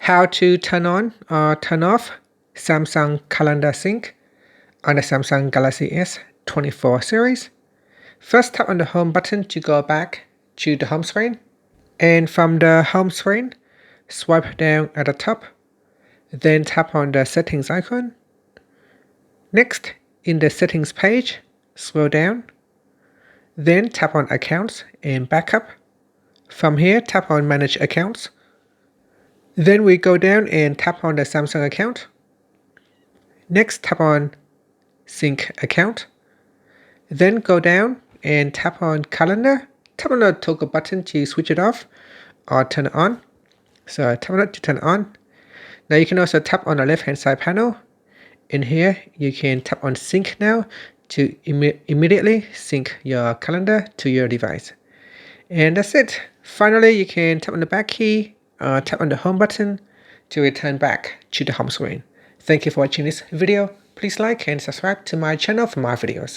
How to turn on or turn off Samsung Calendar Sync on the Samsung Galaxy S24 series. First, tap on the home button to go back to the home screen. And from the home screen, swipe down at the top. Then tap on the settings icon. Next, in the settings page, scroll down. Then tap on accounts and backup. From here, tap on manage accounts. Then we go down and tap on the Samsung account. Next, tap on sync account. Then go down and tap on calendar. Tap on the toggle button to switch it off or turn it on. So tap on it to turn it on. Now you can also tap on the left hand side panel. In here, you can tap on sync now to immediately sync your calendar to your device. And that's it. Finally, you can tap on the back key or tap on the home button to return back to the home screen. Thank you for watching this video. Please like and subscribe to my channel for more videos.